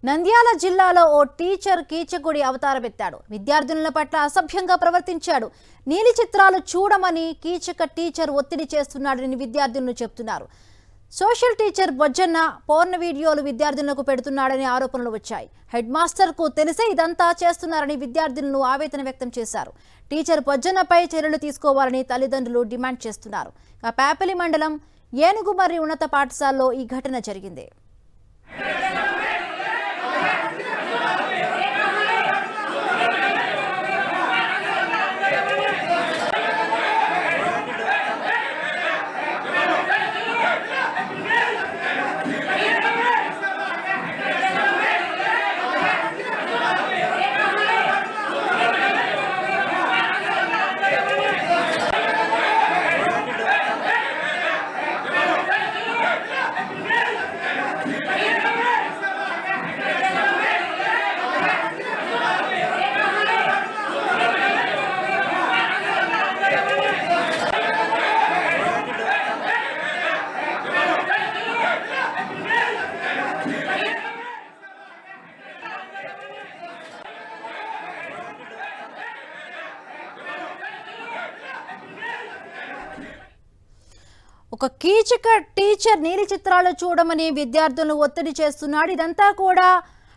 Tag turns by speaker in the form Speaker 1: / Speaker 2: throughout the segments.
Speaker 1: నంద్యాల జిల్లాలో ఓ టీచర్ కీచకుడి అవతారమెత్తాడు. విద్యార్థుల పట్ల అసభ్యంగా ప్రవర్తించాడు. నీలి చిత్రాలు చూడమని కీచక టీచర్ ఒత్తిడి చేస్తున్నాడని విద్యార్థులు చెబుతున్నారు. సోషల్ టీచర్ బొజ్జన్న పోర్న వీడియోలు విద్యార్థులకు పెడుతున్నాడని ఆరోపణలు వచ్చాయి. హెడ్ మాస్టర్కు తెలిసే ఇదంతా చేస్తున్నారని విద్యార్థులను ఆవేదన వ్యక్తం చేశారు. టీచర్ బొజ్జన్నపై చర్యలు తీసుకోవాలని తల్లిదండ్రులు డిమాండ్ చేస్తున్నారు. పేపలి మండలం ఏనుగుమర్రి ఉన్నత పాఠశాలలో ఈ ఘటన జరిగింది. ఒక కీచక టీచర్ నీలి చిత్రాలు చూడమని విద్యార్థులను ఒత్తిడి చేస్తున్నాడు. ఇదంతా కూడా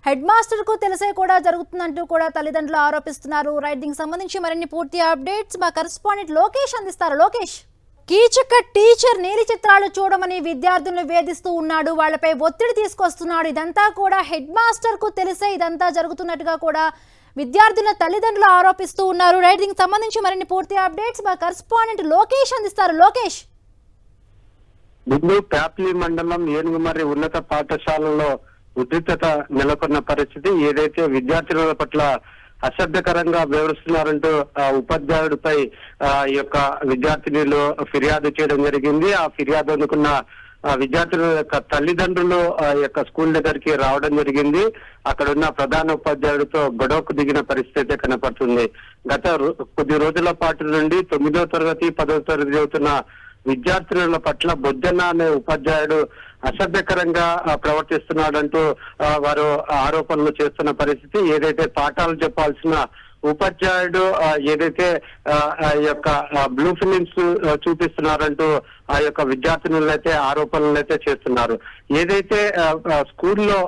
Speaker 1: హెడ్ మాస్టర్ కు తెలిసే కూడా జరుగుతుందంటూ కూడా తల్లిదండ్రులు ఆరోపిస్తున్నారు. దీనికి సంబంధించి మరిన్ని పూర్తి అప్డేట్స్ మా కరెస్పాండెంట్ లోకేష్ అందిస్తారు. లోకేష్, కీచక టీచర్ నీలి చిత్రాలు చూడమని విద్యార్థులను వేధిస్తూ ఉన్నాడు, వాళ్ళపై ఒత్తిడి తీసుకొస్తున్నాడు. ఇదంతా కూడా హెడ్ మాస్టర్ కు తెలిసే ఇదంతా జరుగుతున్నట్టుగా కూడా విద్యార్థుల తల్లిదండ్రులు ఆరోపిస్తూ ఉన్నారు. దీనికి సంబంధించి మరిన్ని పూర్తి అప్డేట్స్ మా కరెస్పాండెంట్ లోకేష్ అందిస్తారు. లోకేష్,
Speaker 2: పేపలి మండలం ఏనుగుమర్రి ఉన్నత పాఠశాలలో ఉద్రిక్తత నెలకొన్న పరిస్థితి. ఏదైతే విద్యార్థుల పట్ల అసభ్యకరంగా వ్యవహరిస్తున్నారంటూ ఉపాధ్యాయుడిపై ఈ యొక్క విద్యార్థినులు ఫిర్యాదు చేయడం జరిగింది. ఆ ఫిర్యాదు అందుకున్న విద్యార్థుల యొక్క తల్లిదండ్రులు యొక్క స్కూల్ దగ్గరికి రావడం జరిగింది. అక్కడ ఉన్న ప్రధాన ఉపాధ్యాయుడితో గొడవకు దిగిన పరిస్థితి కనపడుతుంది. గత కొద్ది రోజుల పాటు నుండి 9వ తరగతి 10వ తరగతి చదువుతున్న విద్యార్థుల పట్ల బొజ్జన్న అనే ఉపాధ్యాయుడు అసభ్యకరంగా ప్రవర్తిస్తున్నాడంటూ వారు ఆరోపణలు చేస్తున్న పరిస్థితి. ఏదైతే పాఠాలు చెప్పాల్సిన ఉపాధ్యాయుడు ఏదైతే యొక్క బ్లూ ఫిలిమ్స్ చూపిస్తున్నారంటూ ఆ యొక్క విద్యార్థినులైతే ఆరోపణలు అయితే చేస్తున్నారు. ఏదైతే స్కూల్లో